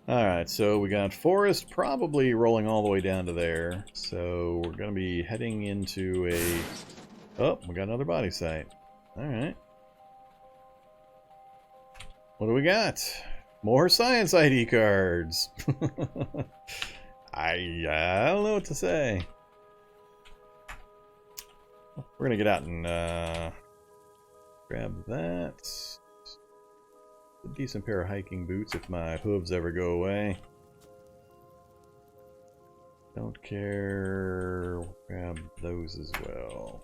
Alright, so we got forest probably rolling all the way down to there. So we're going to be heading into a... Oh, we got another body site. Alright. What do we got? More science ID cards. I don't know what to say. We're going to get out and grab that. A decent pair of hiking boots if my hooves ever go away. Don't care. Grab those as well.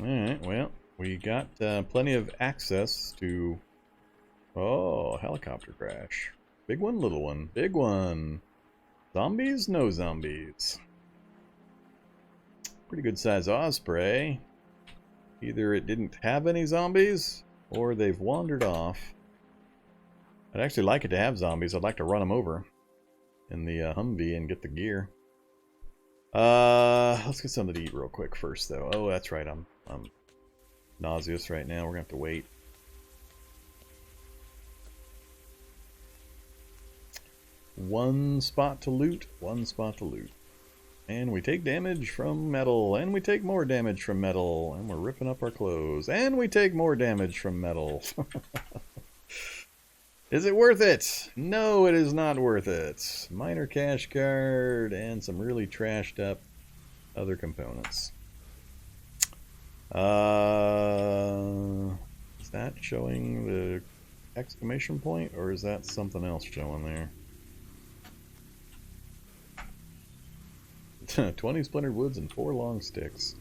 Alright, well, we got plenty of access to... Oh, helicopter crash. Big one, little one. Big one. Zombies? No zombies. Pretty good size osprey. Either it didn't have any zombies, or they've wandered off. I'd actually like it to have zombies. I'd like to run them over in the Humvee and get the gear. Let's get something to eat real quick first, though. Oh, that's right. I'm nauseous right now. We're gonna have to wait. One spot to loot, one spot to loot. And we take damage from metal, and we take more damage from metal, and we're ripping up our clothes, and we take more damage from metal. Is it worth it? No, it is not worth it. Minor cash card, and some really trashed up other components. Is that showing the exclamation point, or is that something else showing there? 20 splintered woods and 4 long sticks.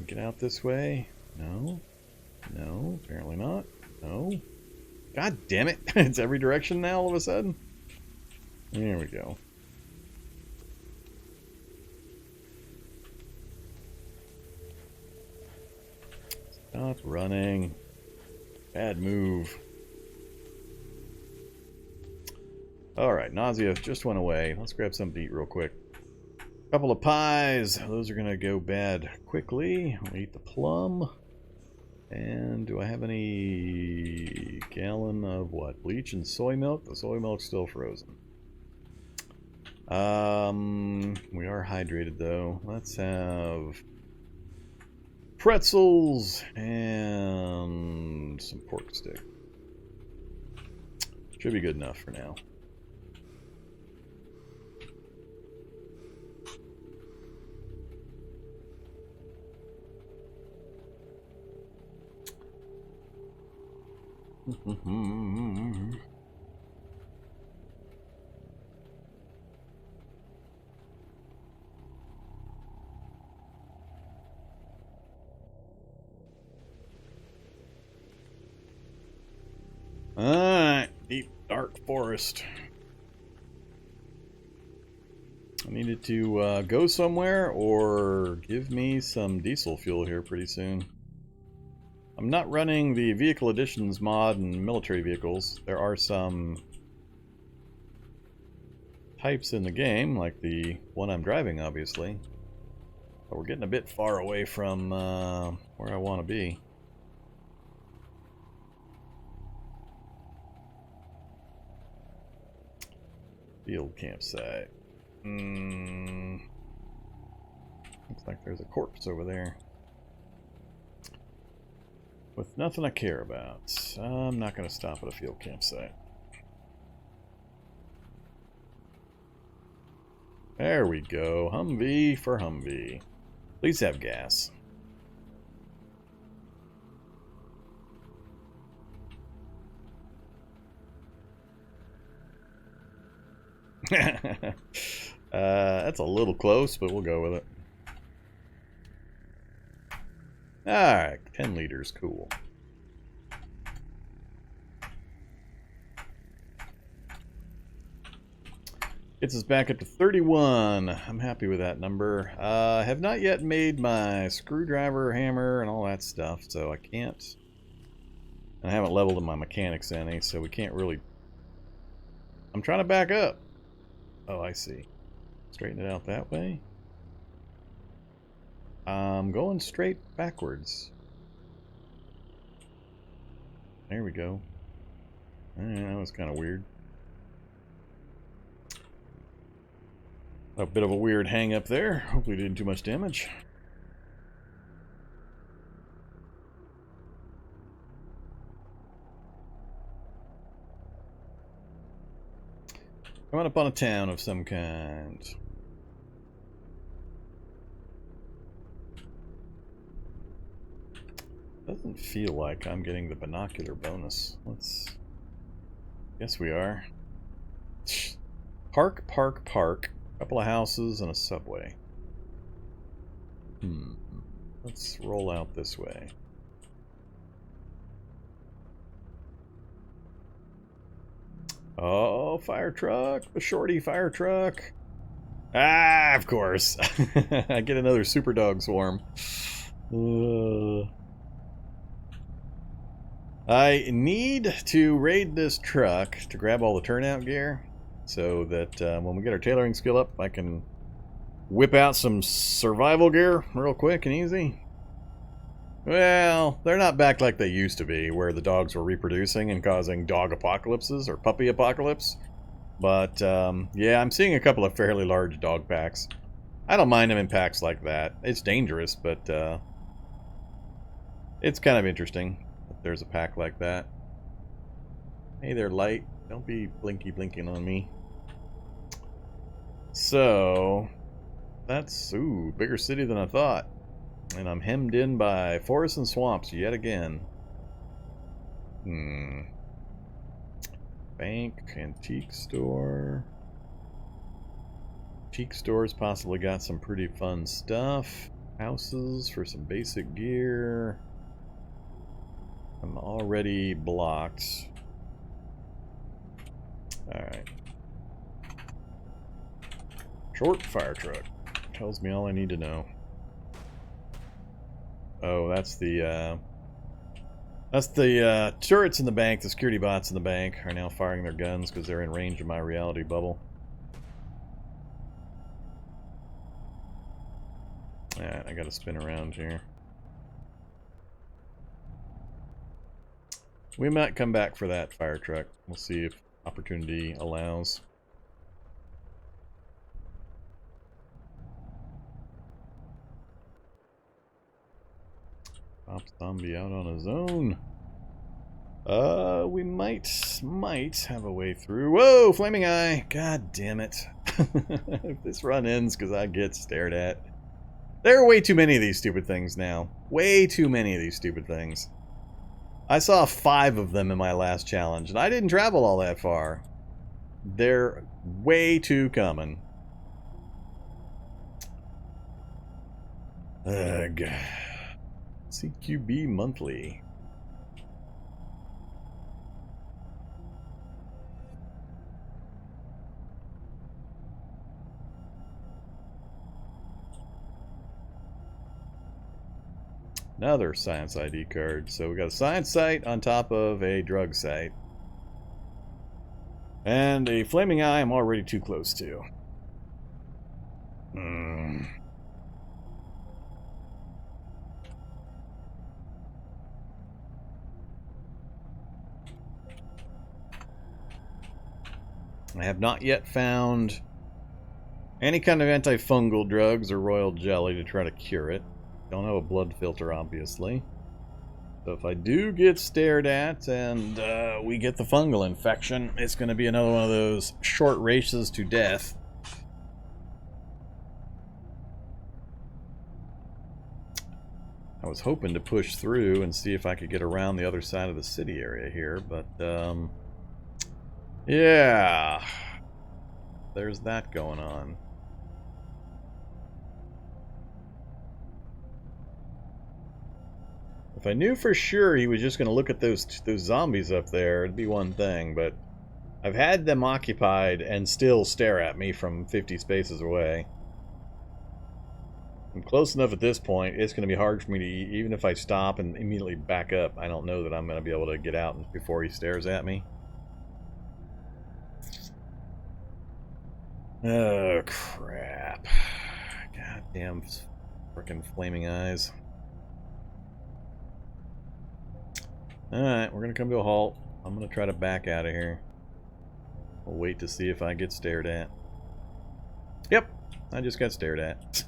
Get out this way. No. No, apparently not. No. God damn it. It's every direction now all of a sudden. There we go. Stop running. Bad move. Alright, nausea just went away. Let's grab something to eat real quick. Couple of pies. Those are gonna go bad quickly. I'll eat the plum. And do I have any gallon of what? Bleach and soy milk? The soy milk's still frozen. We are hydrated though. Let's have pretzels and some pork stick. Should be good enough for now. Alright, deep dark forest. I needed to go somewhere or give me some diesel fuel here pretty soon. I'm not running the Vehicle Editions mod in military vehicles. There are some types in the game, like the one I'm driving, obviously. But we're getting a bit far away from where I want to be. Field campsite. Looks like there's a corpse over there. With nothing I care about, I'm not going to stop at a field campsite. There we go. Humvee for Humvee. Please have gas. That's a little close, but we'll go with it. Alright, 10 liters, cool. Gets us back up to 31. I'm happy with that number. I have not yet made my screwdriver, hammer, and all that stuff, so I can't. And I haven't leveled my mechanics any, so we can't really... I'm trying to back up. Oh, I see. Straighten it out that way. I'm going straight backwards. There we go. That was kind of weird. A bit of a weird hang up there. Hopefully didn't do too much damage. Coming up on a town of some kind. Doesn't feel like I'm getting the binocular bonus. Let's... Yes, we are. Park, park, park. Couple of houses and a subway. Let's roll out this way. Oh, fire truck! The shorty fire truck! Ah, of course! I get another super dog swarm. I need to raid this truck to grab all the turnout gear, so that when we get our tailoring skill up, I can whip out some survival gear real quick and easy. Well, they're not back like they used to be, where the dogs were reproducing and causing dog apocalypses or puppy apocalypse. But, yeah, I'm seeing a couple of fairly large dog packs. I don't mind them in packs like that. It's dangerous, but it's kind of interesting that there's a pack like that. Hey there, light. Don't be blinking on me. So, that's, ooh, bigger city than I thought. And I'm hemmed in by forests and swamps yet again. Bank, antique store. Antique store's possibly got some pretty fun stuff. Houses for some basic gear. I'm already blocked. Alright. Short fire truck. Tells me all I need to know. Oh, that's the turrets in the bank, the security bots in the bank are now firing their guns because they're in range of my reality bubble. Alright, I gotta spin around here. We might come back for that fire truck. We'll see if opportunity allows. Top zombie out on his own. We might have a way through. Whoa, flaming eye! God damn it. If this run ends because I get stared at. There are way too many of these stupid things now. Way too many of these stupid things. I saw 5 of them in my last challenge, and I didn't travel all that far. They're way too common. Ugh. CQB monthly. Another science ID card. So we got a science site on top of a drug site. And a flaming eye I'm already too close to. I have not yet found any kind of antifungal drugs or royal jelly to try to cure it. Don't have a blood filter, obviously. So if I do get stared at and we get the fungal infection, it's going to be another one of those short races to death. I was hoping to push through and see if I could get around the other side of the city area here, but yeah, there's that going on. If I knew for sure he was just going to look at those zombies up there, it'd be one thing, but I've had them occupied and still stare at me from 50 spaces away. I'm close enough at this point, it's going to be hard for me to, even if I stop and immediately back up, I don't know that I'm going to be able to get out before he stares at me. Oh, crap. Goddamn frickin' flaming eyes. Alright, we're gonna come to a halt. I'm gonna try to back out of here. We'll wait to see if I get stared at. Yep, I just got stared at.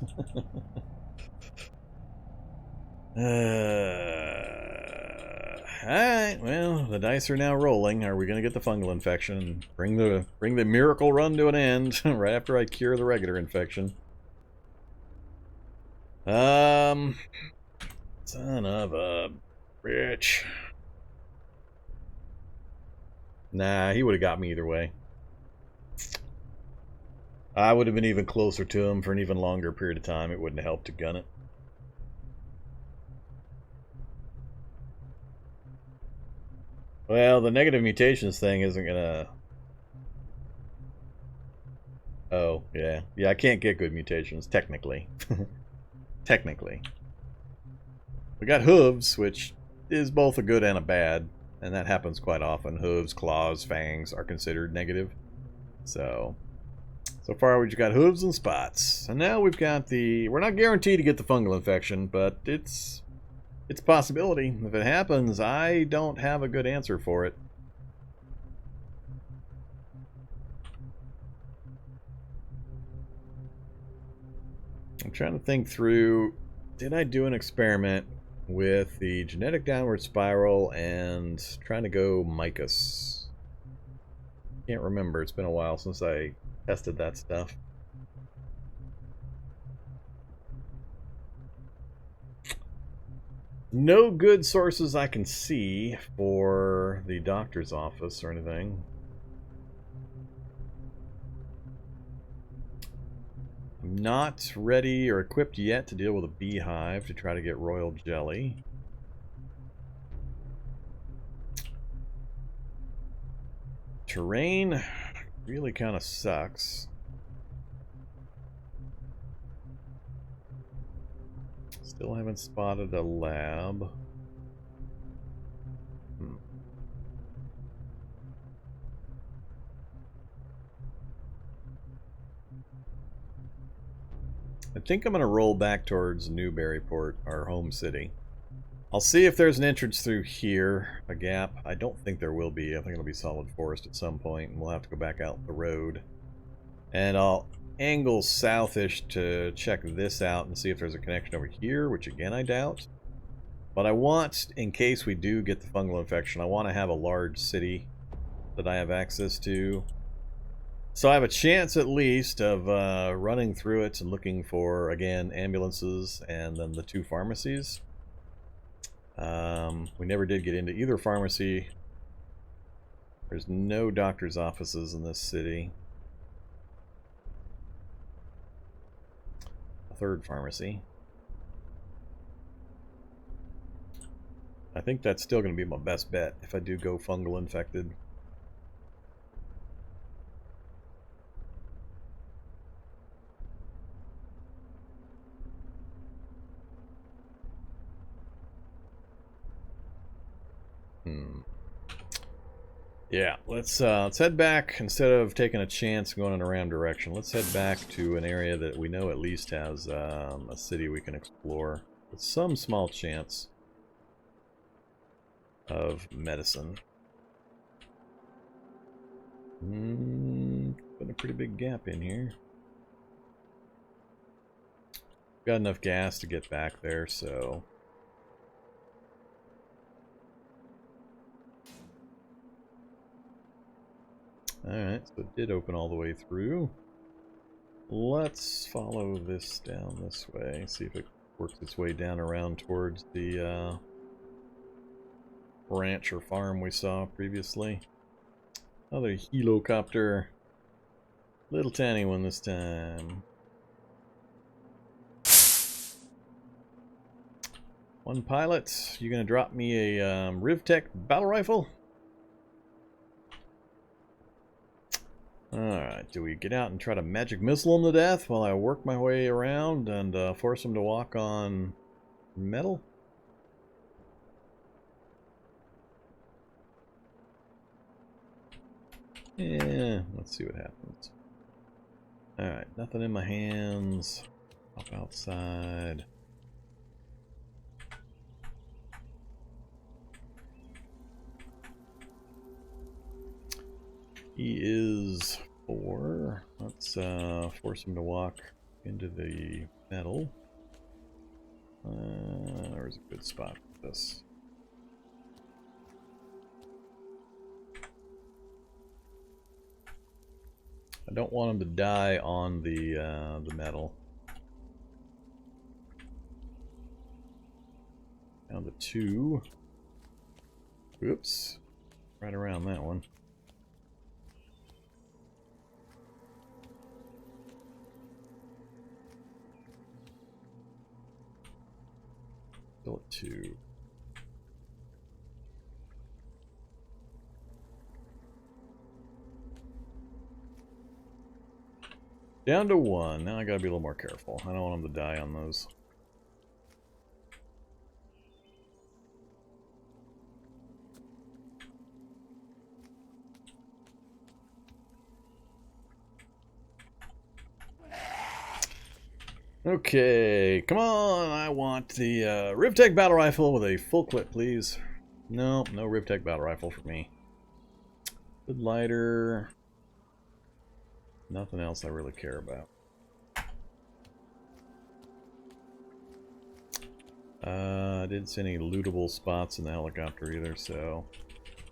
Alright, well, the dice are now rolling. Are we gonna get the fungal infection and bring the miracle run to an end right after I cure the regular infection? Son of a bitch. Nah, he would have got me either way. I would have been even closer to him for an even longer period of time. It wouldn't have helped to gun it. Well, the negative mutations thing isn't gonna... Oh, yeah. Yeah, I can't get good mutations, technically. Technically. We got hooves, which is both a good and a bad. And that happens quite often. Hooves, claws, fangs are considered negative. So far we just got hooves and spots. And now we've got the... We're not guaranteed to get the fungal infection, but it's a possibility. If it happens, I don't have a good answer for it. I'm trying to think through... Did I do an experiment with the genetic downward spiral and trying to go Micus? Can't remember. It's been a while since I tested that stuff. No good sources I can see for the doctor's office or anything. I'm not ready or equipped yet to deal with a beehive to try to get royal jelly. Terrain really kind of sucks. Still haven't spotted a lab. I think I'm going to roll back towards Newburyport, our home city. I'll see if there's an entrance through here, a gap. I don't think there will be. I think it'll be solid forest at some point, and we'll have to go back out the road. And I'll angle southish to check this out and see if there's a connection over here, which again I doubt. But I want, in case we do get the fungal infection, I want to have a large city that I have access to. So I have a chance at least of running through it and looking for, again, ambulances and then the 2 pharmacies. We never did get into either pharmacy. There's no doctor's offices in this city. A 3rd pharmacy. I think that's still going to be my best bet if I do go fungal infected. Yeah, let's head back. Instead of taking a chance going in a random direction, let's head back to an area that we know at least has a city we can explore with some small chance of medicine. Been a pretty big gap in here. Got enough gas to get back there, so... Alright, so it did open all the way through. Let's follow this down this way, see if it works its way down around towards the ranch or farm we saw previously. Another helicopter. Little tiny one this time. One pilot, you gonna drop me a Rivtech battle rifle? Alright, do we get out and try to magic missile him to death while I work my way around and force him to walk on metal? Yeah, let's see what happens. Alright, nothing in my hands. Hop outside. He is 4. Let's force him to walk into the metal. There's a good spot for this. I don't want him to die on the metal. Down to 2. Oops. Right around that one. Still at 2. Down to 1. Now I gotta be a little more careful. I don't want him to die on those. Okay, come on! I want the Rivtech Battle Rifle with a full clip, please. No, no Rivtech Battle Rifle for me. Good lighter. Nothing else I really care about. I didn't see any lootable spots in the helicopter either, so...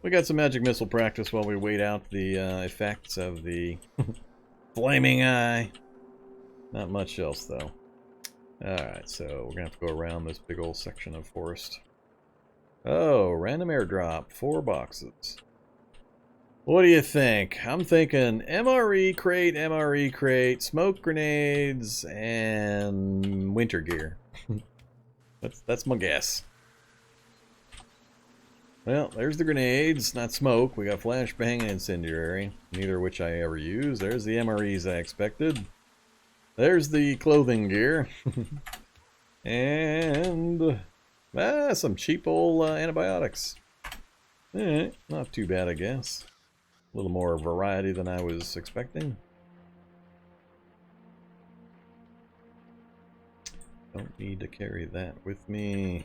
We got some magic missile practice while we wait out the effects of the flaming eye. Not much else, though. Alright, so we're gonna have to go around this big old section of forest. Oh, random airdrop. 4 boxes. What do you think? I'm thinking MRE crate, smoke grenades, and winter gear. That's my guess. Well, there's the grenades, not smoke. We got flashbang and incendiary, neither of which I ever use. There's the MREs I expected. There's the clothing gear. And some cheap old antibiotics. Alright, not too bad, I guess. A little more variety than I was expecting. Don't need to carry that with me.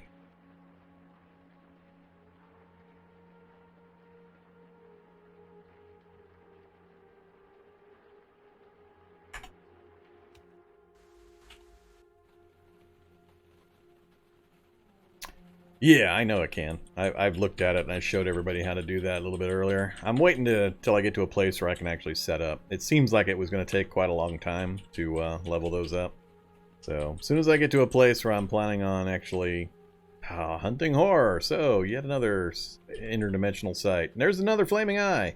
Yeah, I know it can. I've looked at it and I showed everybody how to do that a little bit earlier. I'm waiting till I get to a place where I can actually set up. It seems like it was going to take quite a long time to level those up. So, as soon as I get to a place where I'm planning on actually hunting horror. So, yet another interdimensional site. And there's another flaming eye.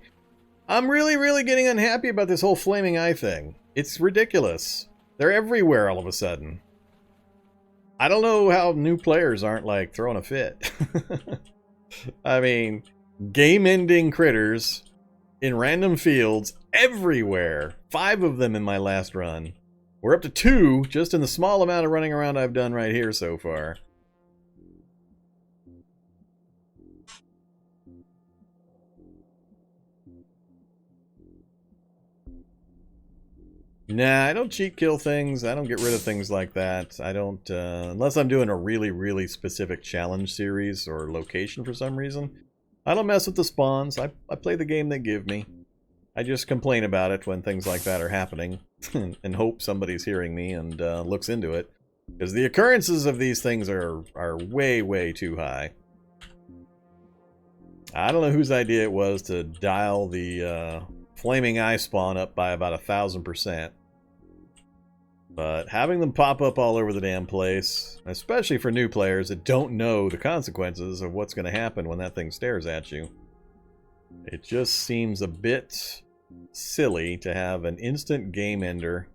I'm really getting unhappy about this whole flaming eye thing. It's ridiculous. They're everywhere all of a sudden. I don't know how new players aren't, like, throwing a fit. I mean, game-ending critters in random fields everywhere. 5 of them in my last run. We're up to 2 just in the small amount of running around I've done right here so far. Nah, I don't cheat kill things. I don't get rid of things like that. I don't, unless I'm doing a really specific challenge series or location for some reason. I don't mess with the spawns. I play the game they give me. I just complain about it when things like that are happening and hope somebody's hearing me and looks into it. Because the occurrences of these things are way too high. I don't know whose idea it was to dial the flaming eye spawn up by about 1,000%. But having them pop up all over the damn place, especially for new players that don't know the consequences of what's going to happen when that thing stares at you, it just seems a bit silly to have an instant game ender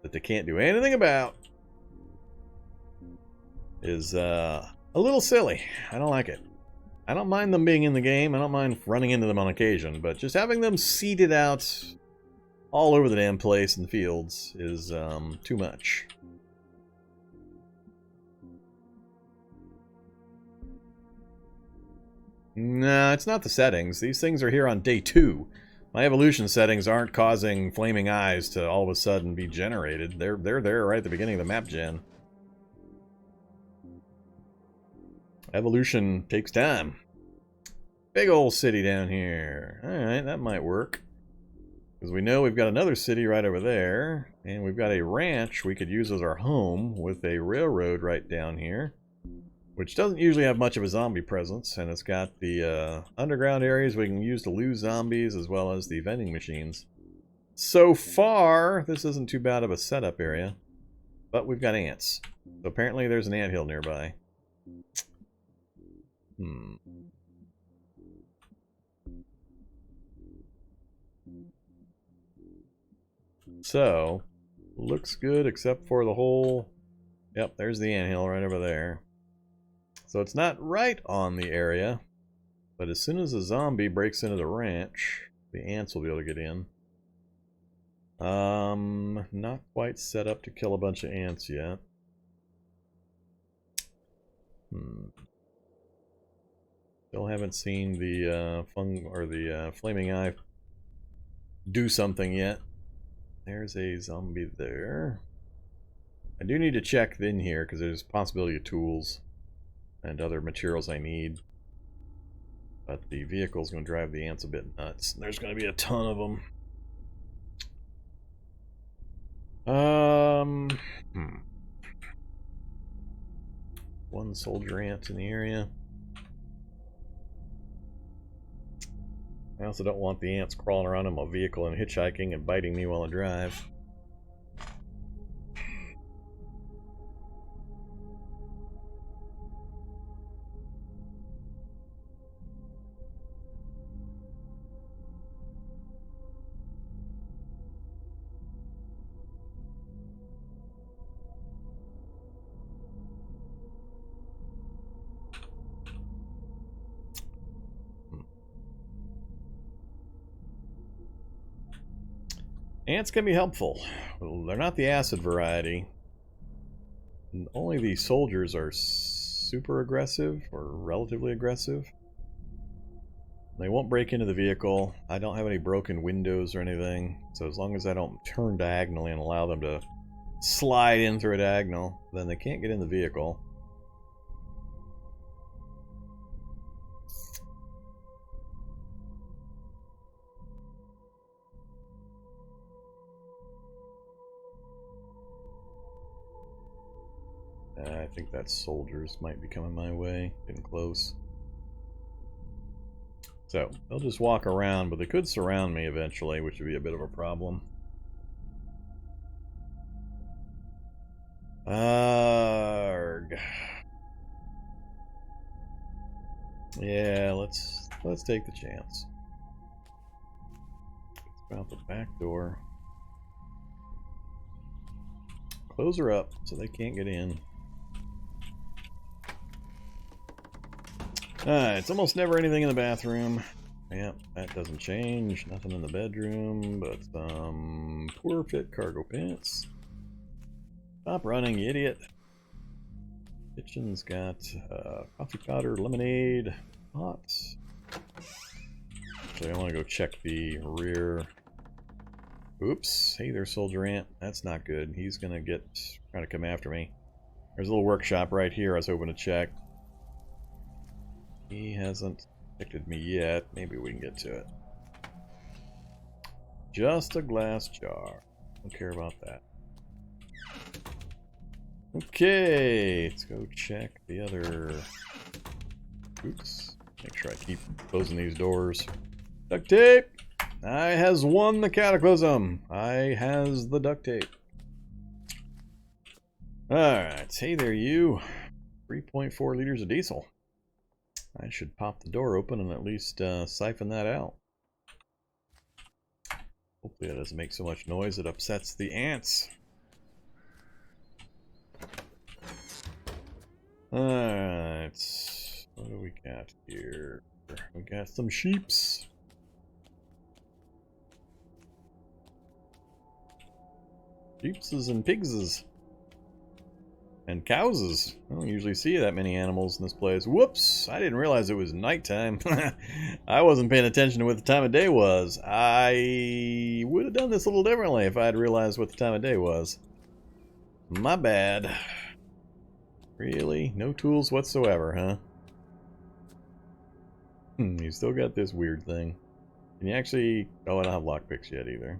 that they can't do anything about. Is a little silly. I don't like it. I don't mind them being in the game. I don't mind running into them on occasion, but just having them seeded out all over the damn place in the fields is too much. Nah, it's not the settings. These things are here on day 2. My evolution settings aren't causing flaming eyes to all of a sudden be generated. They're there right at the beginning of the map gen. Evolution takes time. Big old city down here. Alright, that might work. Because we know we've got another city right over there. And we've got a ranch we could use as our home with a railroad right down here. Which doesn't usually have much of a zombie presence. And it's got the underground areas we can use to lose zombies as well as the vending machines. So far, this isn't too bad of a setup area. But we've got ants. So apparently there's an anthill nearby. So, looks good except for the whole... Yep, there's the anthill right over there. So it's not right on the area, but as soon as a zombie breaks into the ranch, the ants will be able to get in. Not quite set up to kill a bunch of ants yet. Still haven't seen the flaming eye do something yet. There's a zombie there. I do need to check in here because there's a possibility of tools and other materials I need. But the vehicle's going to drive the ants a bit nuts. There's going to be a ton of them. One soldier ant in the area. I also don't want the ants crawling around in my vehicle and hitchhiking and biting me while I drive. Ants can be helpful. Well, they're not the acid variety. And only the soldiers are super aggressive, or relatively aggressive. They won't break into the vehicle. I don't have any broken windows or anything, so as long as I don't turn diagonally and allow them to slide in through a diagonal, then they can't get in the vehicle. I think that soldiers might be coming my way. Getting close. So, they'll just walk around, but they could surround me eventually, which would be a bit of a problem. Arrgh. Yeah, let's take the chance. It's out the back door. Close her up so they can't get in. It's almost never anything in the bathroom. Yep, that doesn't change. Nothing in the bedroom, but some poor fit cargo pants. Stop running, you idiot. Kitchen's got coffee powder, lemonade, pots. So I want to go check the rear. Oops. Hey there, soldier ant. That's not good. He's gonna trying to come after me. There's a little workshop right here I was hoping to check. He hasn't detected me yet. Maybe we can get to it. Just a glass jar. Don't care about that. Okay, let's go check the other... Oops. Make sure I keep closing these doors. Duct tape! I has won the Cataclysm! I has the duct tape. Alright, hey there you. 3.4 liters of diesel. I should pop the door open and at least siphon that out. Hopefully that doesn't make so much noise it upsets the ants. Alright, what do we got here? We got some sheeps. Sheepses and pigses. And cows. I don't usually see that many animals in this place. Whoops! I didn't realize it was nighttime. I wasn't paying attention to what the time of day was. I would have done this a little differently if I had realized what the time of day was. My bad. Really? No tools whatsoever, huh? You still got this weird thing. Can you actually... Oh, I don't have lockpicks yet either.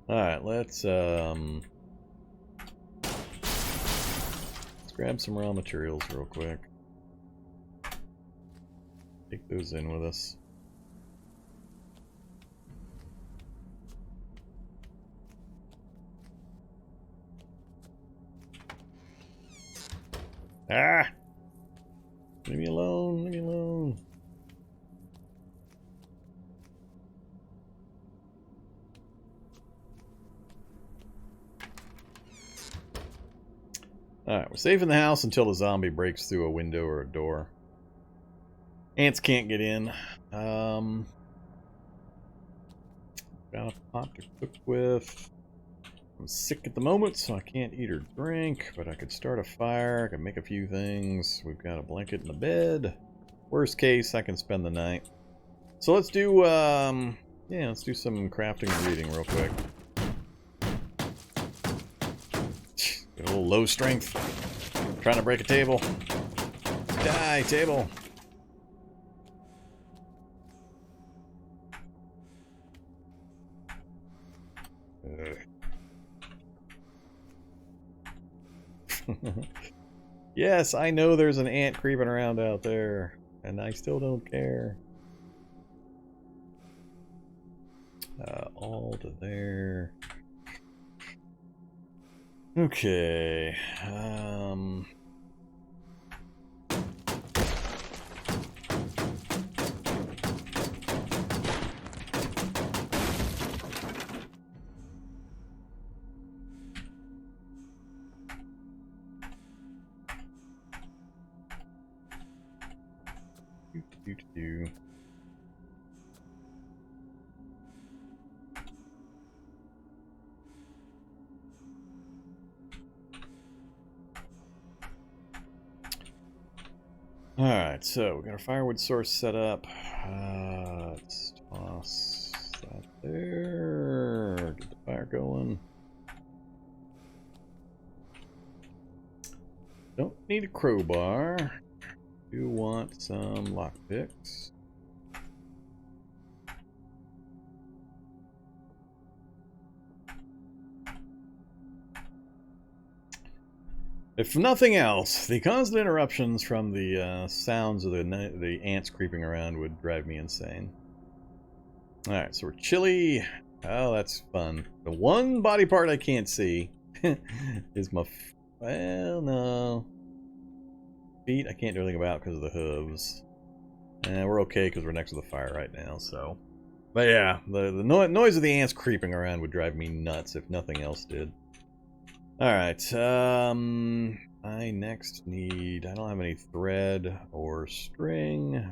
Alright, let's grab some raw materials real quick. Take those in with us. Ah! Leave me alone, leave me alone. Alright, we're safe in the house until the zombie breaks through a window or a door. Ants can't get in. Got a pot to cook with. I'm sick at the moment, so I can't eat or drink, but I could start a fire, I could make a few things. We've got a blanket in the bed. Worst case, I can spend the night. So let's do, yeah, let's do some crafting and reading real quick. Get a little low strength. Trying to break a table. Die, table. Yes, I know there's an ant creeping around out there, and I still don't care. All to there. Okay. Alright, so we got our firewood source set up. Let's toss that there. Get the fire going. Don't need a crowbar. Do want some lockpicks. If nothing else, the constant interruptions from the sounds of the ants creeping around would drive me insane. Alright, so we're chilly. Oh, that's fun. The one body part I can't see is my... Well, no. Feet I can't do anything about because of the hooves. And we're okay because we're next to the fire right now, so... But yeah, the noise of the ants creeping around would drive me nuts if nothing else did. Alright, I next need... I don't have any thread or string.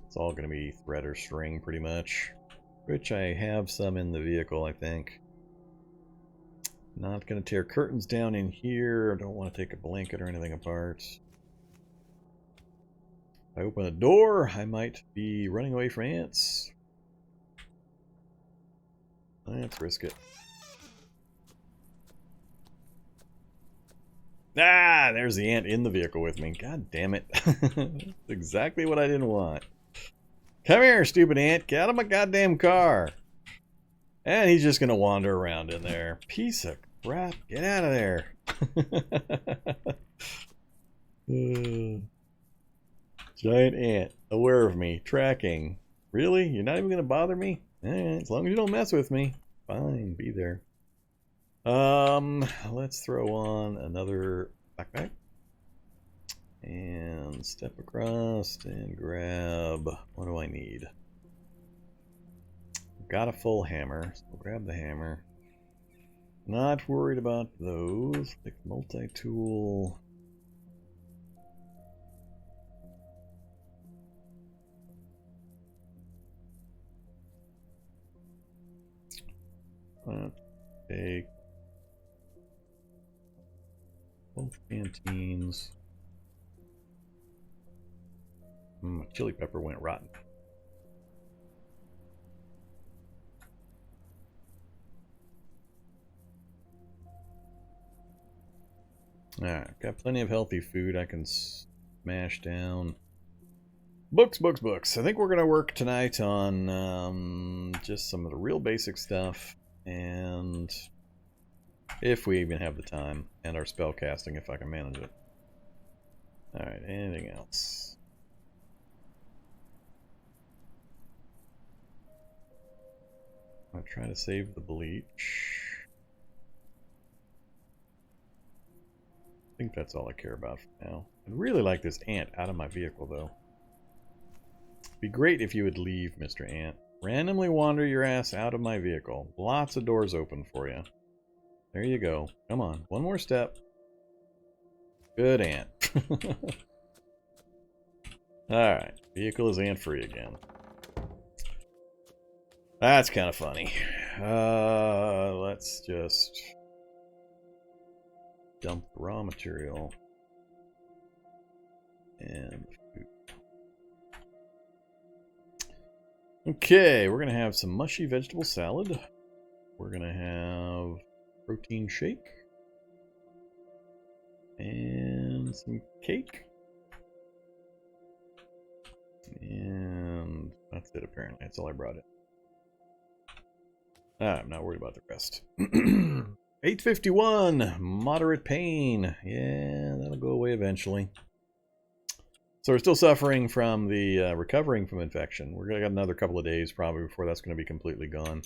It's all going to be thread or string, pretty much. Which I have some in the vehicle, I think. Not going to tear curtains down in here. I don't want to take a blanket or anything apart. If I open a door, I might be running away from ants. Let's risk it. Ah, there's the ant in the vehicle with me. God damn it. That's exactly what I didn't want. Come here, stupid ant. Get out of my goddamn car. And he's just going to wander around in there. Piece of crap. Get out of there. Giant ant. Aware of me. Tracking. Really? You're not even going to bother me? As long as you don't mess with me. Fine. Be there. Let's throw on another backpack. And step across and grab... What do I need? Got a full hammer, so we'll grab the hammer. Not worried about those. Take the multi-tool. Take both canteens. Chili pepper went rotten. Alright, got plenty of healthy food I can smash down. Books. I think we're going to work tonight on just some of the real basic stuff, and if we even have the time, and our spell casting if I can manage it. Alright, anything else? I'll try to save the bleach. I think that's all I care about for now. I'd really like this ant out of my vehicle, though. It'd be great if you would leave, Mr. Ant. Randomly wander your ass out of my vehicle. Lots of doors open for you. There you go. Come on, one more step. Good ant. Alright, vehicle is ant-free again. That's kind of funny. Let's just dump raw material and food. Okay, we're gonna have some mushy vegetable salad. We're gonna have protein shake and some cake, and that's it. Apparently, that's all I brought it. I'm not worried about the rest. 851, moderate pain. Yeah, that'll go away eventually. So we're still suffering from the recovering from infection. We're gonna get another couple of days probably before that's going to be completely gone.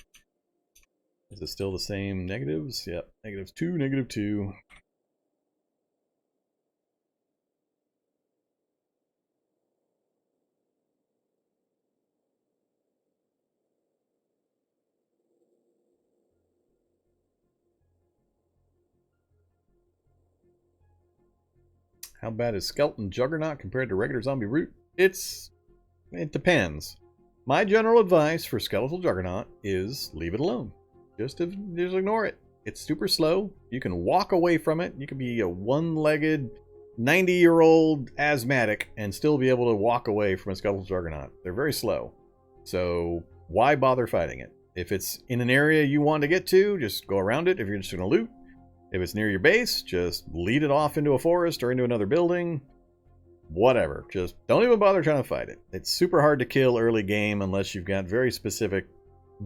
Is it still the same negatives? Yep, -2, -2. How bad is Skeleton Juggernaut compared to regular Zombie Root? It depends. My general advice for Skeletal Juggernaut is leave it alone. Just ignore it. It's super slow. You can walk away from it. You can be a one-legged 90-year-old asthmatic and still be able to walk away from a Skeletal Juggernaut. They're very slow. So why bother fighting it? If it's in an area you want to get to, just go around it if you're just going to loot. If it's near your base, just lead it off into a forest or into another building. Whatever. Just don't even bother trying to fight it. It's super hard to kill early game unless you've got very specific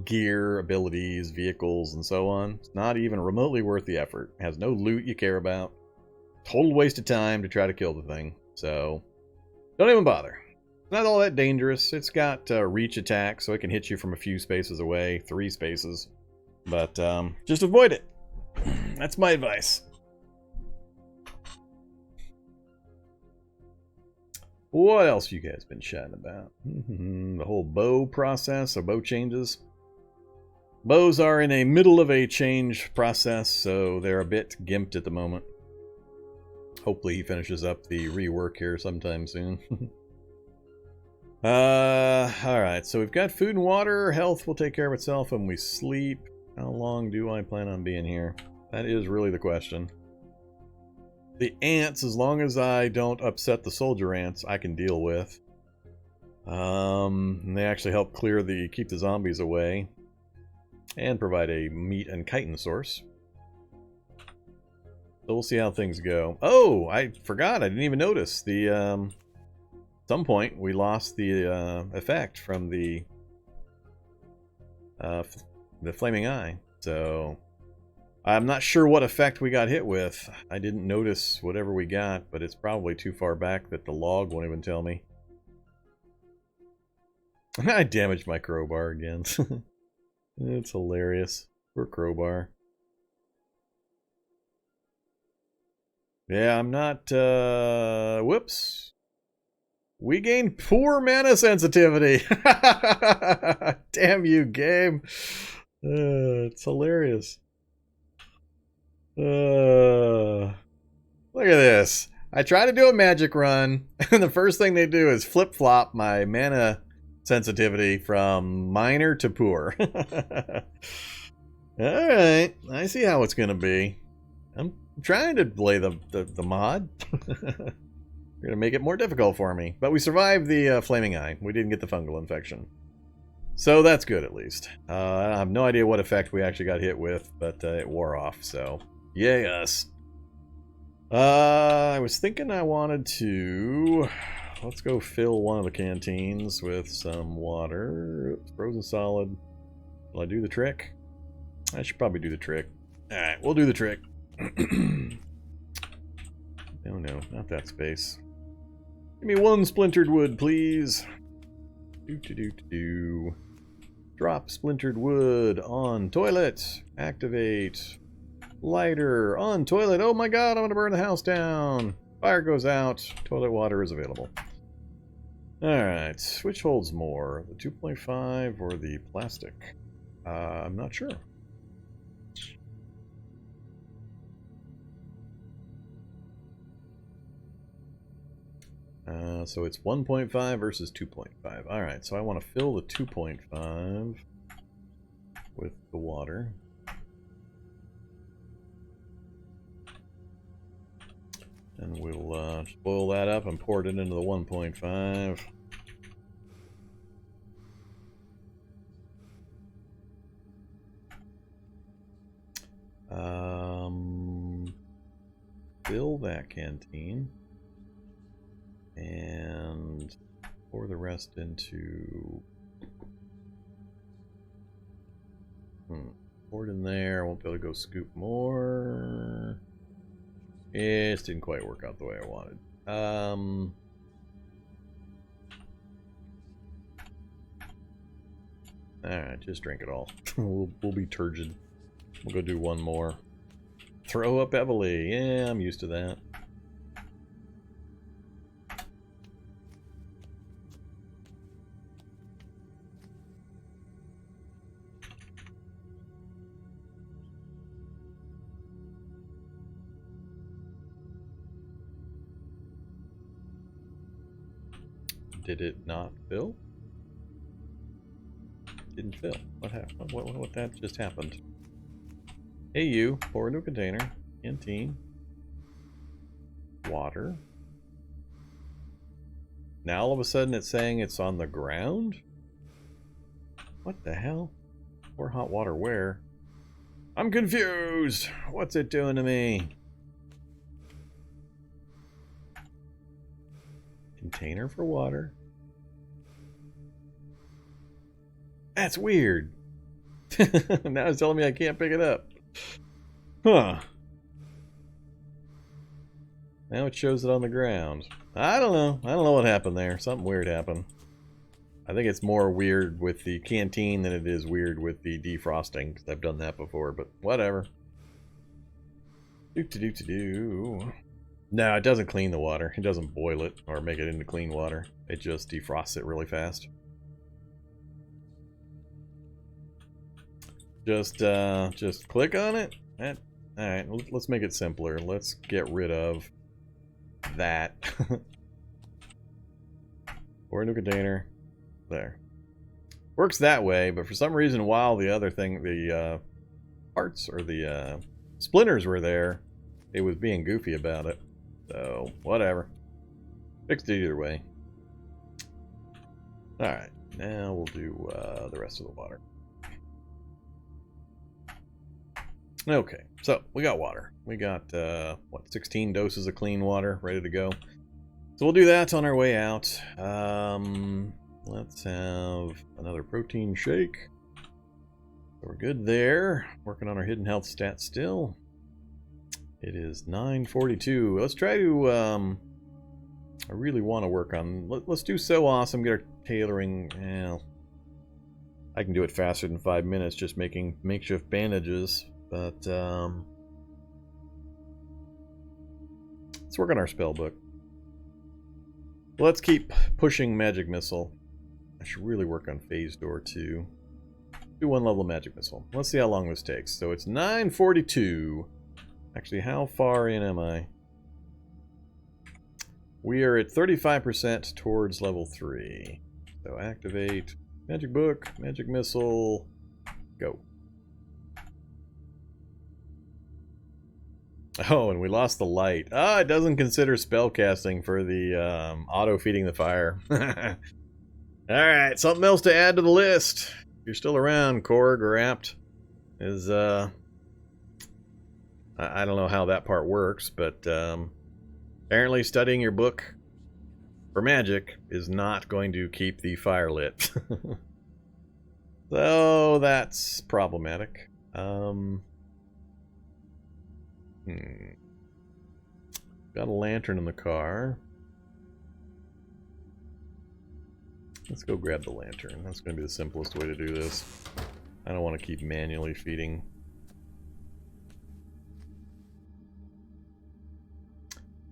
gear, abilities, vehicles, and so on. It's not even remotely worth the effort. It has no loot you care about. Total waste of time to try to kill the thing. So, don't even bother. It's not all that dangerous. It's got reach attack, so it can hit you from a few spaces away. 3 spaces. But, just avoid it. That's my advice. What else you guys been chatting about? The whole bow process, or bow changes. Bows are in a middle of a change process, so they're a bit gimped at the moment. Hopefully he finishes up the rework here sometime soon. Alright, so we've got food and water. Health will take care of itself when we sleep. How long do I plan on being here? That is really the question. The ants, as long as I don't upset the soldier ants, I can deal with. And they actually help keep the zombies away. And provide a meat and chitin source. So we'll see how things go. Oh, I forgot. I didn't even notice. At some point, we lost the effect from the flaming eye. So I'm not sure what effect we got hit with. I didn't notice whatever we got, but it's probably too far back that the log won't even tell me. I damaged my crowbar again. It's hilarious. Poor crowbar. Yeah, I'm not, whoops. We gained poor mana sensitivity. Damn you, game. It's hilarious. Look at this. I try to do a magic run, and the first thing they do is flip-flop my mana sensitivity from minor to poor. Alright, I see how it's gonna be. I'm trying to play the mod. You're gonna make it more difficult for me. But we survived the flaming eye. We didn't get the fungal infection. So that's good, at least. I have no idea what effect we actually got hit with, but it wore off, so yay us. I was thinking I wanted to... Let's go fill one of the canteens with some water. Frozen solid. Will I do the trick? I should probably do the trick. Alright, we'll do the trick. No, not that space. Give me one splintered wood, please. Drop splintered wood on toilet. Activate. Lighter on toilet. Oh my god, I'm gonna burn the house down. Fire goes out. Toilet water is available. Alright, which holds more? The 2.5 or the plastic? I'm not sure. So it's 1.5 versus 2.5. Alright, so I want to fill the 2.5 with the water. And we'll just boil that up and pour it into the 1.5. Fill that canteen. And pour the rest into... Pour it in there. I won't be able to go scoop more. It just didn't quite work out the way I wanted. Alright, just drink it all. we'll be turgid. We'll go do one more. Throw up heavily. Yeah, I'm used to that. Did it not fill? Didn't fill. What happened? What that just happened? Hey you, pour into a container. Canteen. Water. Now all of a sudden it's saying it's on the ground? What the hell? Pour hot water where? I'm confused! What's it doing to me? Container for water. That's weird. Now it's telling me I can't pick it up. Huh. Now it shows it on the ground. I don't know. I don't know what happened there. Something weird happened. I think it's more weird with the canteen than it is weird with the defrosting, because I've done that before, but whatever. No, it doesn't clean the water. It doesn't boil it or make it into clean water. It just defrosts it really fast. Just click on it. Alright, let's make it simpler. Let's get rid of that. Pour into a container. There. Works that way, but for some reason while the other thing, the parts or the splinters were there, it was being goofy about it. So, whatever. Fixed it either way. Alright, now we'll do the rest of the water. Okay, so we got water. We got, what, 16 doses of clean water ready to go. So we'll do that on our way out. Let's have another protein shake. So we're good there. Working on our hidden health stats still. It is 9:42. Let's try to, I really want to work on, let's do So Awesome, get our tailoring. Well, I can do it faster than 5 minutes just making makeshift bandages. But, let's work on our spell book. Let's keep pushing Magic Missile. I should really work on Phase Door too. Do one level of Magic Missile. Let's see how long this takes. So it's 9:42. Actually, how far in am I? We are at 35% towards level 3. So activate Magic Book, Magic Missile, go. Oh, and we lost the light. Ah, it doesn't consider spell casting for the auto-feeding the fire. Alright, something else to add to the list. If you're still around, Korg or Apt, is, I don't know how that part works, but apparently studying your book for magic is not going to keep the fire lit. So that's problematic. Got a lantern in the car. Let's go grab the lantern. That's going to be the simplest way to do this. I don't want to keep manually feeding.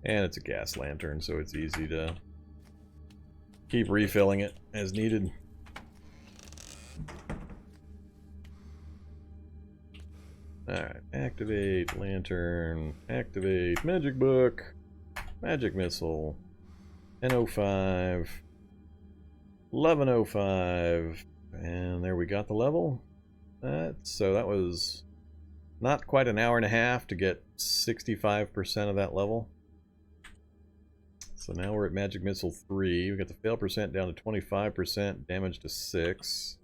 And it's a gas lantern, so it's easy to keep refilling it as needed. Alright, activate lantern, activate magic book, magic missile, 10:05, 11:05, and there we got the level. So that was not quite an hour and a half to get 65% of that level. So now we're at magic missile 3. We got the fail percent down to 25%, damage to 6.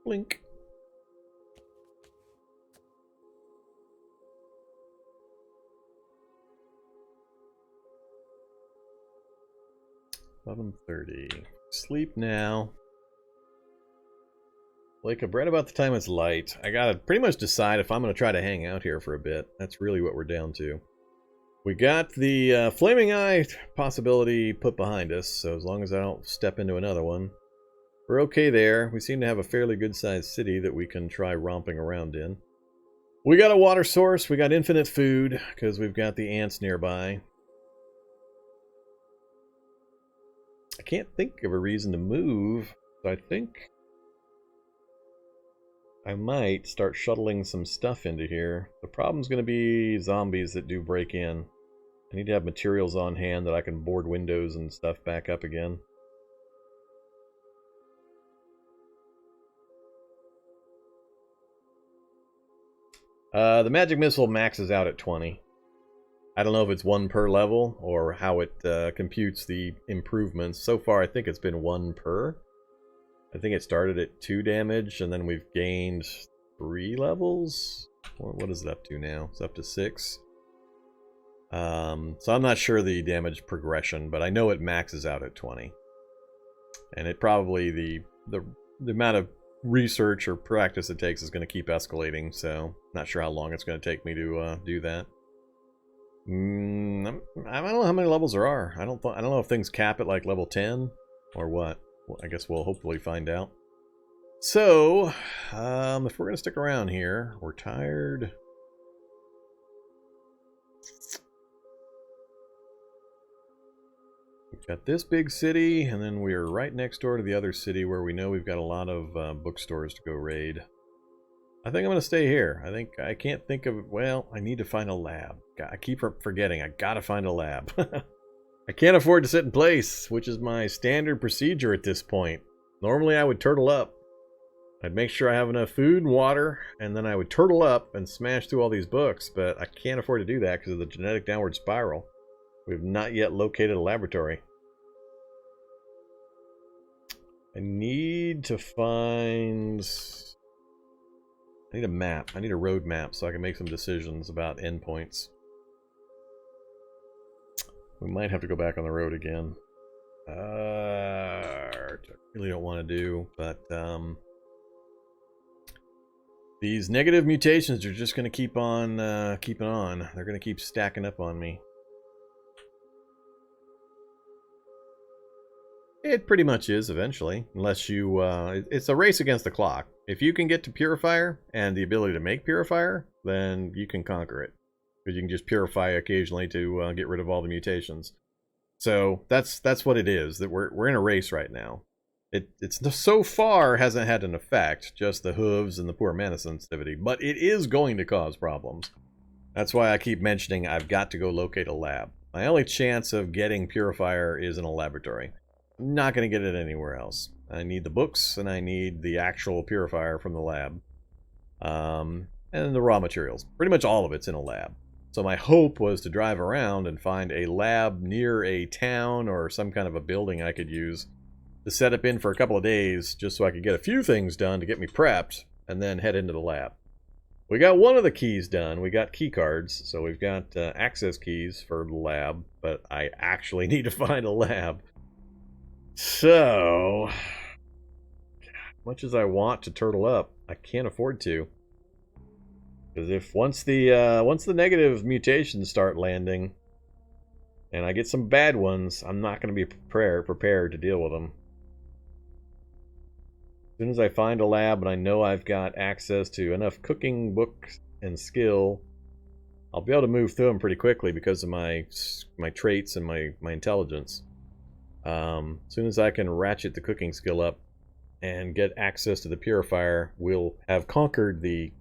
Blink. $11:30. Sleep now. Like right about the time it's light. I gotta pretty much decide if I'm gonna try to hang out here for a bit. That's really what we're down to. We got the Flaming Eye possibility put behind us, so as long as I don't step into another one, we're okay there. We seem to have a fairly good-sized city that we can try romping around in. We got a water source. We got infinite food because we've got the ants nearby. I can't think of a reason to move, so I think I might start shuttling some stuff into here. The problem's going to be zombies that do break in. I need to have materials on hand that I can board windows and stuff back up again. The magic missile maxes out at 20. I don't know if it's 1 per level or how it computes the improvements. So far I think it's been 1 per. I think it started at 2 damage, and then we've gained 3 levels? What is it up to now? It's up to 6. So I'm not sure the damage progression, but I know it maxes out at 20. And it probably, the amount of research or practice it takes is going to keep escalating, so not sure how long it's going to take me to do that. I don't know how many levels there are. I don't know if things cap at like level 10 or what. Well, I guess we'll hopefully find out. So, if we're going to stick around here, we're tired. We've got this big city, and then we're right next door to the other city where we know we've got a lot of bookstores to go raid. I think I'm going to stay here. I can't think of, well, I need to find a lab. I keep forgetting, I gotta find a lab. I can't afford to sit in place, which is my standard procedure at this point. Normally I would turtle up. I'd make sure I have enough food and water, and then I would turtle up and smash through all these books, but I can't afford to do that because of the genetic downward spiral. We've not yet located a laboratory. I need to find... I need a map. I need a road map so I can make some decisions about endpoints. We might have to go back on the road again. I really don't want to do, but these negative mutations are just going to keep on keeping on. They're going to keep stacking up on me. It pretty much is eventually, unless you, it's a race against the clock. If you can get to Purifier and the ability to make Purifier, then you can conquer it. because you can just purify occasionally to get rid of all the mutations. So that's what it is. That we're in a race right now. It's so far hasn't had an effect, just the hooves and the poor mana sensitivity, but it is going to cause problems. That's why I keep mentioning I've got to go locate a lab. My only chance of getting Purifier is in a laboratory. I'm not going to get it anywhere else. I need the books, and I need the actual Purifier from the lab. And the raw materials. Pretty much all of it's in a lab. So my hope was to drive around and find a lab near a town or some kind of a building I could use to set up in for a couple of days, just so I could get a few things done to get me prepped, and then head into the lab. We got one of the keys done. We got key cards, so we've got access keys for the lab, but I actually need to find a lab. So, much as I want to turtle up, I can't afford to. Because if once the negative mutations start landing, and I get some bad ones, I'm not going to be prepared to deal with them. As soon as I find a lab and I know I've got access to enough cooking books and skill, I'll be able to move through them pretty quickly because of my traits and my intelligence. As soon as I can ratchet the cooking skill up and get access to the purifier, we'll have conquered the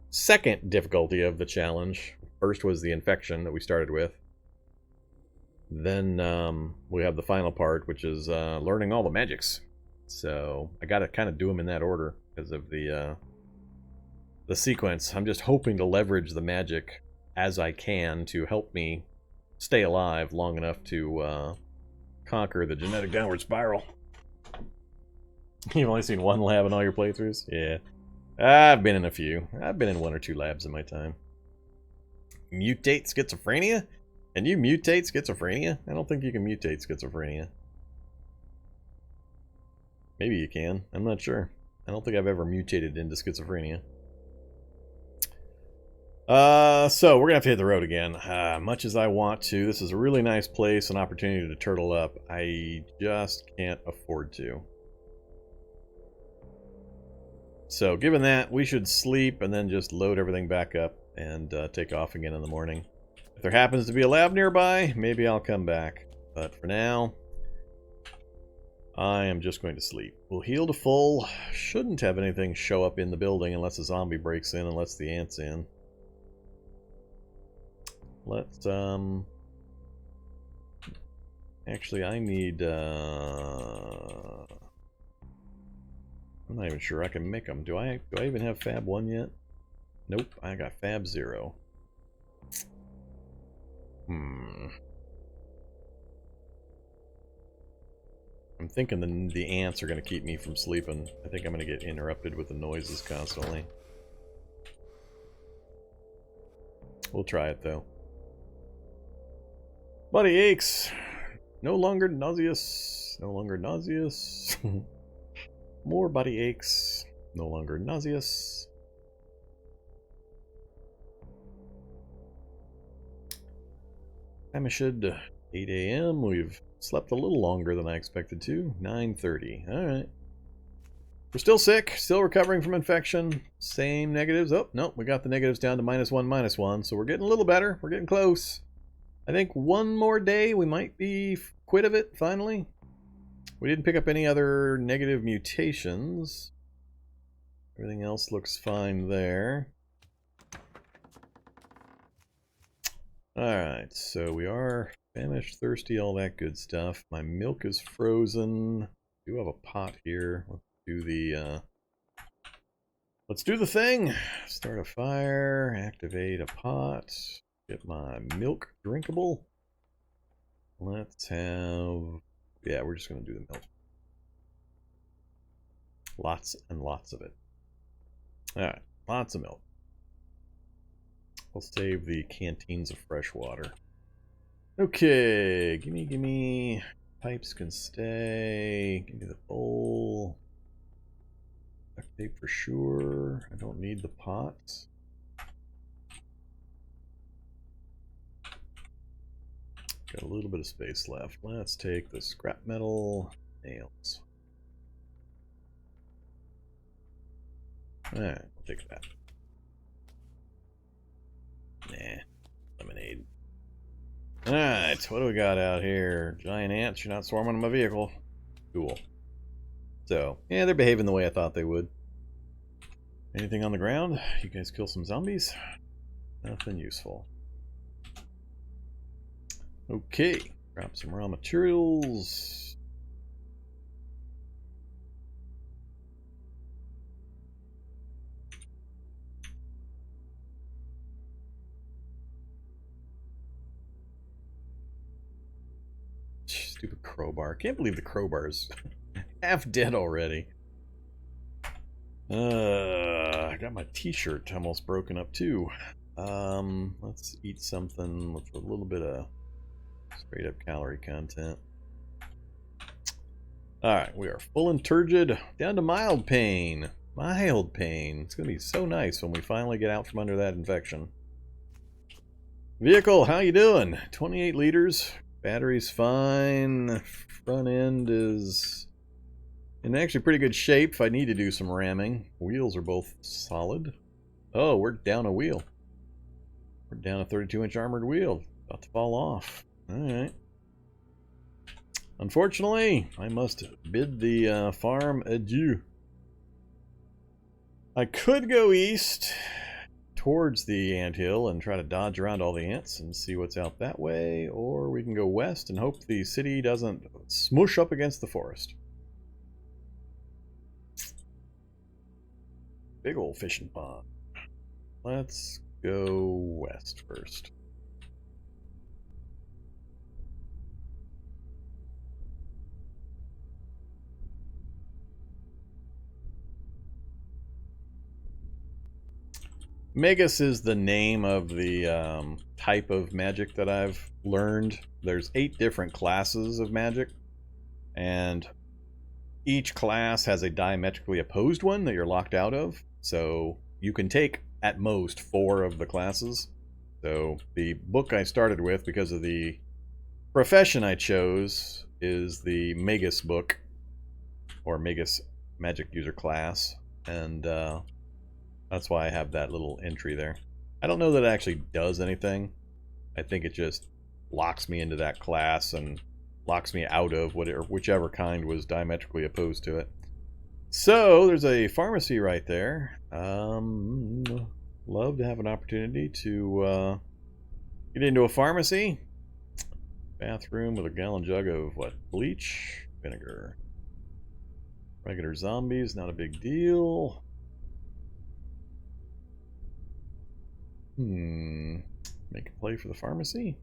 second difficulty of the challenge. First was the infection that we started with. Then we have the final part, which is learning all the magics. So I got to kind of do them in that order because of the sequence. I'm just hoping to leverage the magic as I can to help me stay alive long enough to conquer the genetic downward spiral. You've only seen one lab in all your playthroughs? Yeah. I've been in a few. I've been in 1 or 2 labs in my time. Mutate schizophrenia? Can you mutate schizophrenia? I don't think you can mutate schizophrenia. Maybe you can. I'm not sure. I don't think I've ever mutated into schizophrenia. So we're gonna have to hit the road again. Much as I want to, this is a really nice place, an opportunity to turtle up. I just can't afford to. So given that, we should sleep and then just load everything back up and take off again in the morning. If there happens to be a lab nearby, maybe I'll come back. But for now, I am just going to sleep. We'll heal to full. Shouldn't have anything show up in the building unless a zombie breaks in and lets the ants in. Let's, actually, I need, I'm not even sure I can make them. Do I even have Fab 1 yet? Nope, I got Fab 0. I'm thinking the ants are going to keep me from sleeping. I think I'm going to get interrupted with the noises constantly. We'll try it, though. Body aches. No longer nauseous. No longer nauseous. More body aches. No longer nauseous. Hamishid, 8 a.m. We've slept a little longer than I expected to. 9:30. Alright. We're still sick. Still recovering from infection. Same negatives. Oh, no. We got the negatives down to -1, so we're getting a little better. We're getting close. I think one more day we might be quit of it, finally. We didn't pick up any other negative mutations. Everything else looks fine there. Alright, so we are famished, thirsty, all that good stuff. My milk is frozen. I do have a pot here. Let's do the thing. Start a fire, activate a pot, get my milk drinkable. Let's have, yeah, we're just gonna do the milk. Lots and lots of it. Alright, lots of milk. We'll save the canteens of fresh water. Okay, gimme. Pipes can stay. Give me the bowl. Duct tape for sure. I don't need the pots. Got a little bit of space left. Let's take the scrap metal nails. Alright, we'll take that. Nah. Lemonade. Alright, what do we got out here? Giant ants, you're not swarming on my vehicle. Cool. So, yeah, they're behaving the way I thought they would. Anything on the ground? You guys kill some zombies? Nothing useful. Okay, grab some raw materials. Stupid crowbar. Can't believe the crowbar's half dead already. I got my t-shirt almost broken up too. Let's eat something with a little bit of straight up calorie content. Alright, we are full and turgid, down to mild pain. Mild pain. It's going to be so nice when we finally get out from under that infection. Vehicle, how you doing? 28 liters. Battery's fine. Front end is in actually pretty good shape if I need to do some ramming. Wheels are both solid. Oh, we're down a wheel. We're down a 32-inch armored wheel. About to fall off. Alright. Unfortunately, I must bid the farm adieu. I could go east towards the anthill and try to dodge around all the ants and see what's out that way, or we can go west and hope the city doesn't smush up against the forest. Big old fishing pond. Let's go west first. Magus is the name of the type of magic that I've learned. There's 8 different classes of magic, and each class has a diametrically opposed one that you're locked out of. So you can take at most 4 of the classes. So the book I started with, because of the profession I chose, is the Magus book, or Magus Magic User class, and that's why I have that little entry there. I don't know that it actually does anything. I think it just locks me into that class and locks me out of whichever kind was diametrically opposed to it. So there's a pharmacy right there. Love to have an opportunity to get into a pharmacy. Bathroom with a gallon jug of what? Bleach, vinegar. Regular zombies, not a big deal. Make a play for the pharmacy.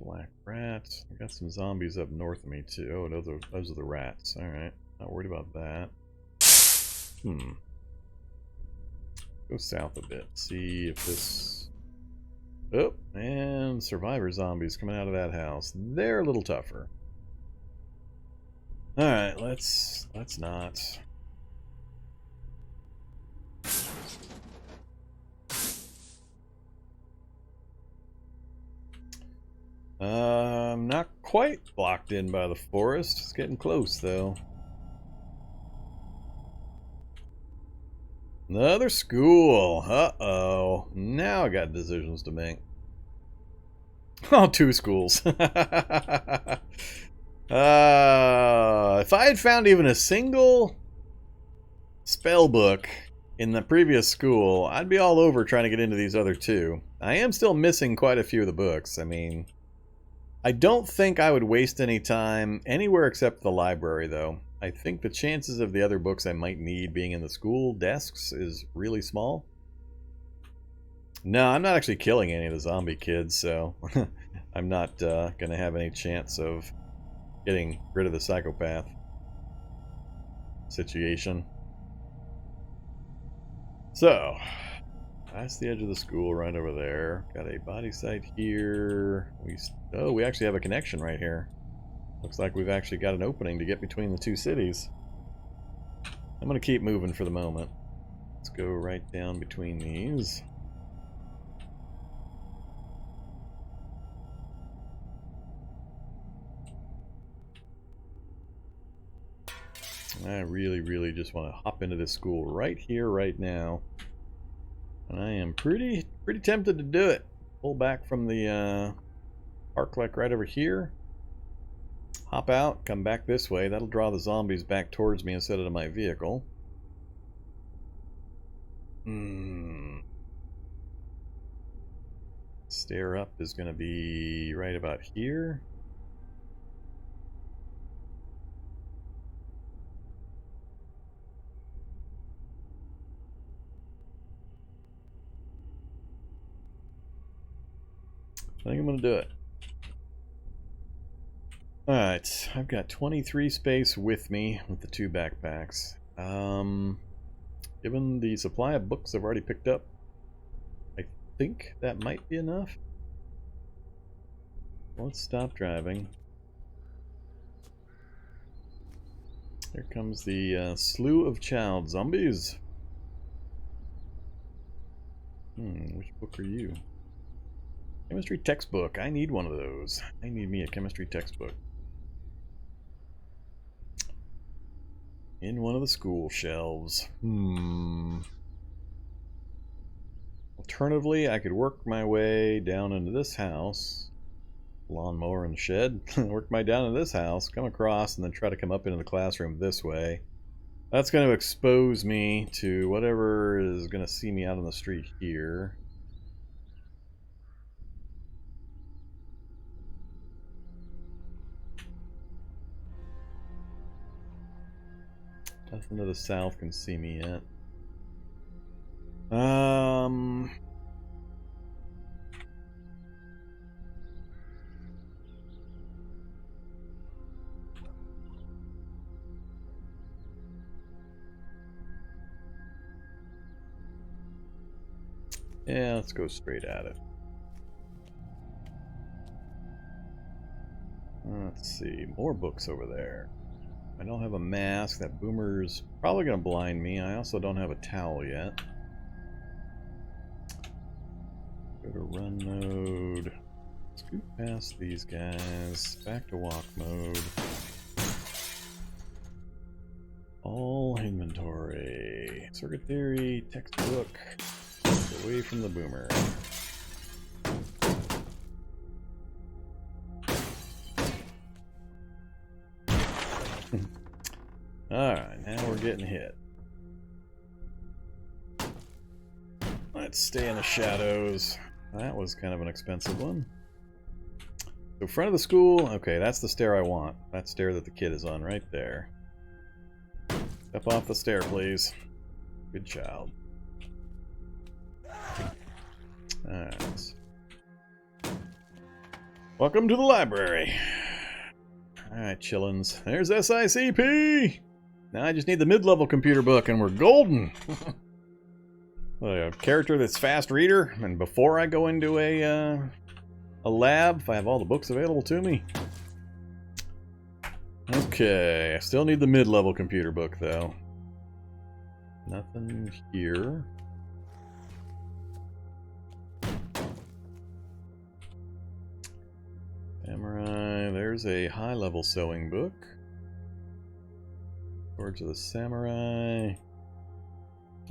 Black rats. I got some zombies up north of me too. Oh, no, those are the rats. Alright, not worried about that. Go south a bit. See if this... Oh, and survivor zombies coming out of that house. They're a little tougher. Alright, let's not. I'm not quite blocked in by the forest. It's getting close, though. Another school. Uh-oh. Now I got decisions to make. Oh, 2 schools. If I had found even a single spell book in the previous school, I'd be all over trying to get into these other 2. I am still missing quite a few of the books. I mean, I don't think I would waste any time anywhere except the library, though. I think the chances of the other books I might need being in the school desks is really small. No, I'm not actually killing any of the zombie kids, so I'm not going to have any chance of getting rid of the psychopath situation. So, that's the edge of the school right over there. Got a body site here. We actually have a connection right here. Looks like we've actually got an opening to get between the 2 cities. I'm going to keep moving for the moment. Let's go right down between these. I really, really just want to hop into this school right here, right now. And I am pretty tempted to do it. Pull back from the park like right over here. Hop out, come back this way. That'll draw the zombies back towards me instead of to my vehicle. Stair up is going to be right about here. I think I'm going to do it. Alright, I've got 23 space with me with the 2 backpacks. Given the supply of books I've already picked up, I think that might be enough. Let's stop driving. Here comes the slew of child zombies. Which book are you? Chemistry textbook. I need one of those. I need me a chemistry textbook. In one of the school shelves. Alternatively, I could work my way down into this house. Lawnmower in the shed. Work my down into this house, come across, and then try to come up into the classroom this way. That's going to expose me to whatever is going to see me out on the street here. Nothing to the south can see me yet. Yeah, let's go straight at it. Let's see, more books over there. I don't have a mask. That boomer's probably going to blind me. I also don't have a towel yet. Go to run mode. Scoot past these guys. Back to walk mode. All inventory. Circuit theory, textbook. Get away from the boomer. Alright, now we're getting hit. Let's stay in the shadows. That was kind of an expensive one. So front of the school, okay, that's the stair I want. That stair that the kid is on right there. Step off the stair, please. Good child. Alright. Welcome to the library. Alright, chillins. There's SICP! Now I just need the mid-level computer book and we're golden! A character that's fast reader, and before I go into a lab, if I have all the books available to me. Okay, I still need the mid-level computer book though. Nothing here. Samurai, there's a high-level sewing book. Swords of the Samurai.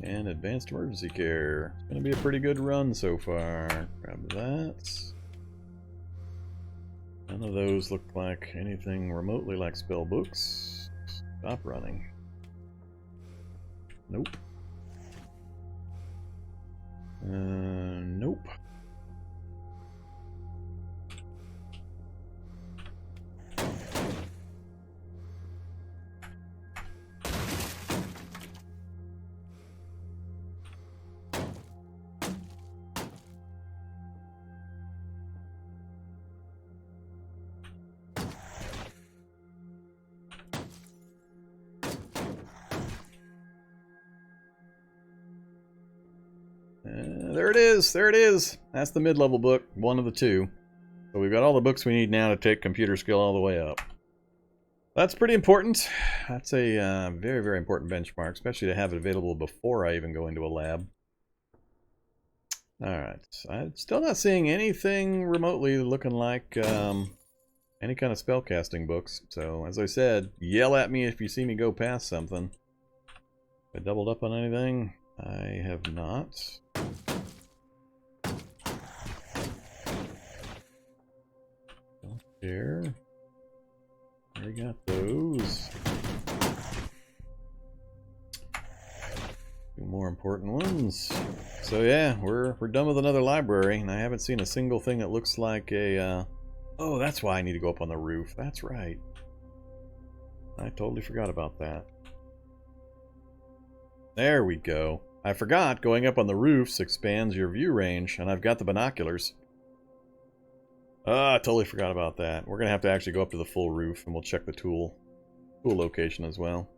And Advanced Emergency Care. It's going to be a pretty good run so far. Grab that. None of those look like anything remotely like spell books. Stop running. Nope. Nope. There it is! There it is! That's the mid-level book, one of the two. So we've got all the books we need now to take computer skill all the way up. That's pretty important. That's a very, very important benchmark, especially to have it available before I even go into a lab. Alright, I'm still not seeing anything remotely looking like any kind of spellcasting books. So, as I said, yell at me if you see me go past something. I doubled up on anything? I have not. Here. We got those. Two more important ones. So yeah, we're done with another library, and I haven't seen a single thing that looks like a. Oh, that's why I need to go up on the roof. That's right. I totally forgot about that. There we go. I forgot going up on the roofs expands your view range, and I've got the binoculars. I totally forgot about that. We're gonna have to actually go up to the full roof, and we'll check the tool location as well.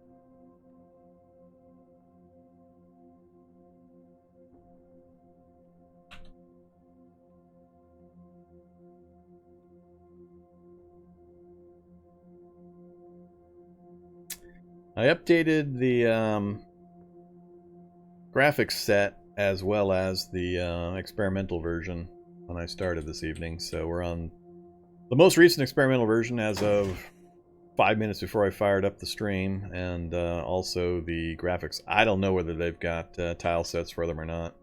I updated the graphics set as well as the experimental version when I started this evening. So we're on the most recent experimental version as of 5 minutes before I fired up the stream, and also the graphics. I don't know whether they've got tile sets for them or not.